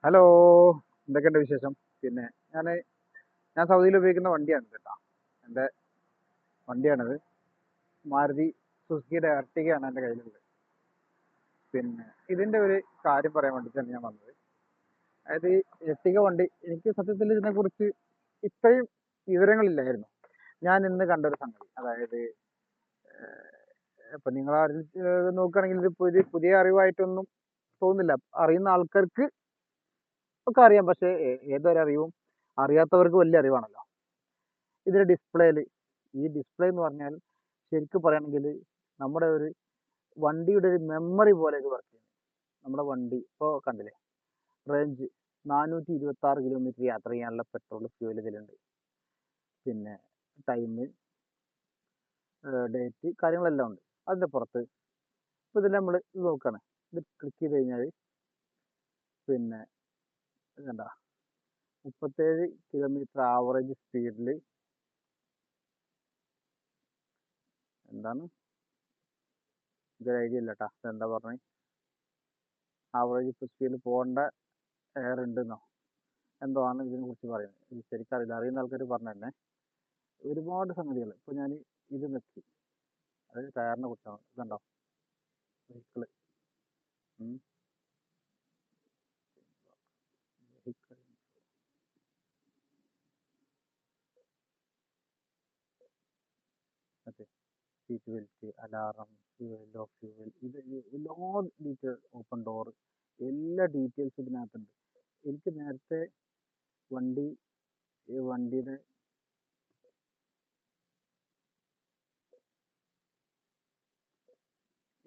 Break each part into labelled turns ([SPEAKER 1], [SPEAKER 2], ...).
[SPEAKER 1] Hello, എന്തൊക്കെയുണ്ട് വിശേഷം? പിന്നെ ഞാൻ ഞാൻ സൗദിയിൽ ഉപയോഗിക്കുന്ന വണ്ടിയാണ് കേട്ടോ. എൻ്റെ വണ്ടിയാണിത്. മാരുതി സുസുക്കിയുടെ എർട്ടിഗയാണ് എൻ്റെ കയ്യിലുള്ളത്. പിന്നെ ഇതിൻ്റെ ഒരു കാര്യം പറയാൻ വേണ്ടിയിട്ടാണ് ഞാൻ വന്നത്. അതായത് ഈ എർട്ടിഗ വണ്ടി എനിക്ക് സത്യത്തിൽ ഇതിനെക്കുറിച്ച് ഇത്രയും വിവരങ്ങളില്ലായിരുന്നു. ഞാൻ ഇന്ന് കണ്ടൊരു സംഗതി, അതായത് ഇപ്പം നിങ്ങൾ നോക്കുകയാണെങ്കിൽ ഇത് പുതിയ അറിവായിട്ടൊന്നും തോന്നുന്നില്ല. അറിയുന്ന ആൾക്കാർക്ക് ഒക്കെ അറിയാം, പക്ഷേ ഏതൊരറിവും അറിയാത്തവർക്ക് വലിയ അറിവാണല്ലോ. ഇതിന്റെ ഡിസ്പ്ലേയിൽ, ഈ ഡിസ്പ്ലേ എന്ന് പറഞ്ഞാൽ ശരിക്കും പറയുകയാണെങ്കിൽ നമ്മുടെ ഒരു വണ്ടിയുടെ ഒരു മെമ്മറി പോലെ ഇത് വർക്ക് ചെയ്യുന്നത്. നമ്മുടെ വണ്ടി ഇപ്പോൾ കണ്ടില്ലേ, റേഞ്ച് 426 കിലോമീറ്റർ യാത്ര ചെയ്യാനുള്ള പെട്രോൾ ഫ്യൂൽ ഇതിലുണ്ട്. പിന്നെ ടൈം, ഡേറ്റ്, കാര്യങ്ങളെല്ലാം ഉണ്ട്. അതിൻ്റെ പുറത്ത് ഇപ്പോൾ ഇതിൽ നമ്മൾ ഇത് നോക്കുകയാണ്, ഇത് ക്ലിക്ക് ചെയ്ത് കഴിഞ്ഞാൽ പിന്നെ ഇതെന്താ 37 കിലോമീറ്റർ ആവറേജ് സ്പീഡിൽ, എന്താണ് ഇതൊരു ഐഡിയ ഇല്ല കേട്ടോ, എന്താ പറഞ്ഞത്, ആവറേജ് ഇപ്പോൾ സ്പീഡിൽ പോകേണ്ട എയർ ഉണ്ടെന്നോ എന്തോ ആണ് ഇതിനെ കുറിച്ച് പറയുന്നത്. ഇത് ശരിക്കറിയില്ല, അറിയുന്ന ആൾക്കാർ പറഞ്ഞു തന്നെ. ഒരുപാട് സംഗതികൾ ഇപ്പോൾ ഞാൻ ഇത് നോക്കി, അതായത് ടയറിനെ കുറിച്ചാണ്. ഇതുണ്ടോ വെഹിക്കിള്, വെഹിക്കിൾ, മറ്റേ seat belt, alarm, fuel, low fuel, ഇത് എല്ലാ ഡീറ്റെയിൽ, ഓപ്പൺ ഡോർ, എല്ലാ ഡീറ്റെയിൽസും ഇതിനകത്തുണ്ട്. എനിക്ക് നേരത്തെ വണ്ടിയുടെ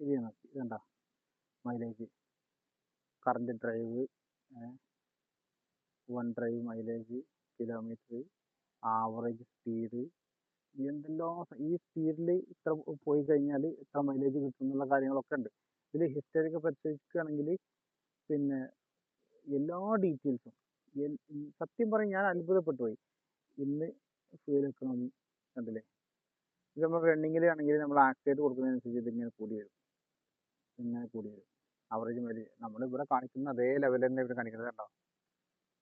[SPEAKER 1] ഇത് നോക്കി, ഇതുണ്ടോ mileage, current drive, one drive mileage, kilometre, average speed, എന്തെല്ലാം ഈ സ്പീഡിൽ ഇത്ര പോയി കഴിഞ്ഞാൽ ഇത്ര മൈലേജ് കിട്ടും എന്നുള്ള കാര്യങ്ങളൊക്കെ ഉണ്ട്. ഇതിൽ ഹിസ്റ്ററി ഒക്കെ പരിശോധിക്കുകയാണെങ്കിൽ പിന്നെ എല്ലാ ഡീറ്റെയിൽസും, സത്യം പറഞ്ഞ് ഞാൻ അത്ഭുതപ്പെട്ടു പോയി. ഇന്ന് ഫ്യൂൽ എക്കണോമി കണ്ടില്ലേ, ഇത് നമ്മൾ റണ്ണിങ്ങിലാണെങ്കിൽ നമ്മൾ ആക്സിലേറ്റ് കൊടുക്കുന്നതിനനുസരിച്ച് ഇതിങ്ങനെ കൂടി വരും, ഇങ്ങനെ കൂടി വരും. ആവറേജ് മൈലേജ് നമ്മളിവിടെ കാണിക്കുന്ന അതേ ലെവൽ തന്നെ ഇവിടെ കാണിക്കുന്നത് കണ്ടോ.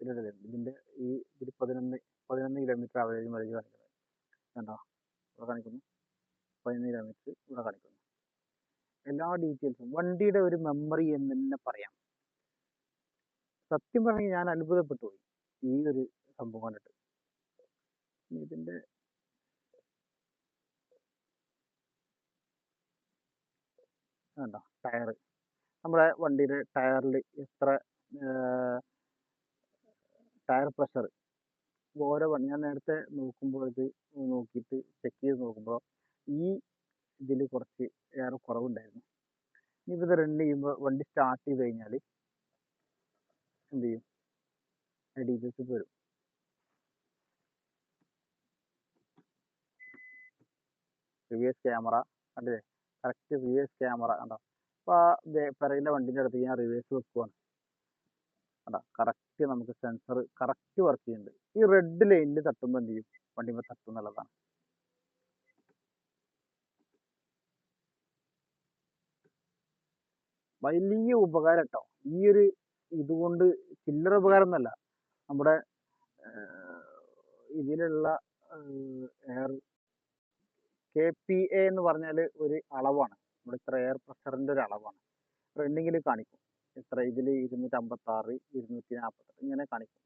[SPEAKER 1] ഇതിൻ്റെ ഈ ഇതിൽ 11 കിലോമീറ്റർ ആവറേജ് മൈലേജ് കാണിക്കുന്നത് കണ്ടോ, ഇവിടെ കാണിക്കുന്നു 11 കിലോമീറ്റർ, ഇവിടെ കാണിക്കുന്നു. എല്ലാ ഡീറ്റെയിൽസും വണ്ടിയുടെ ഒരു മെമ്മറി എന്ന് തന്നെ പറയാം. സത്യം പറഞ്ഞാൽ ഞാൻ അത്ഭുതപ്പെട്ടു പോയി ഈ ഒരു സംഭവം കണ്ടിട്ട്. ഇതിന്റെ കണ്ടോ ടയർ, നമ്മുടെ വണ്ടിയുടെ ടയറിൽ എത്ര ടയർ പ്രഷർ, ഓരോ വണ്ടി ഞാൻ നേരത്തെ നോക്കുമ്പോൾ ഇത് നോക്കിയിട്ട് ചെക്ക് ചെയ്ത് നോക്കുമ്പോൾ ഈ ഇതിൽ കുറച്ച് എയർ കുറവുണ്ടായിരുന്നു. ഇനിയിപ്പോൾ ഇത് റൺ ചെയ്യുമ്പോൾ വണ്ടി സ്റ്റാർട്ട് ചെയ്ത് കഴിഞ്ഞാൽ എന്ത് ചെയ്യും, ഡീറ്റെയിൽസ് വരും. റിവേഴ്സ് ക്യാമറ കണ്ടില്ലേ, കറക്റ്റ് റിവേഴ്സ് ക്യാമറ കണ്ടോ. അപ്പോൾ ആ പിറകിലെ വണ്ടിൻ്റെ അടുത്ത് ഞാൻ റിവേഴ്സ് വെക്കുവാണ് കണ്ടോ, കറക്റ്റ് നമുക്ക് സെൻസർ കറക്റ്റ് വർക്ക് ചെയ്യുന്നുണ്ട്. ഈ റെഡ് ലൈനിൽ തട്ടുമ്പോൾ എന്ത് ചെയ്യും, വണ്ടിമ്പോൾ തട്ടും എന്നുള്ളതാണ്. വലിയ ഉപകാരം കേട്ടോ ഈ ഒരു ഇതുകൊണ്ട്. ചില്ലറ ഉപകാരം എന്നല്ല, നമ്മുടെ ഇതിലുള്ള എയർ KPA എന്ന് പറഞ്ഞാൽ ഒരു അളവാണ്, നമ്മുടെ ഇത്ര എയർ പ്രഷറിൻ്റെ ഒരു അളവാണ്. റണ്ണിങ്ങിൽ കാണിക്കും എത്ര, ഇതിൽ 256, 248 ഇങ്ങനെ കാണിക്കും.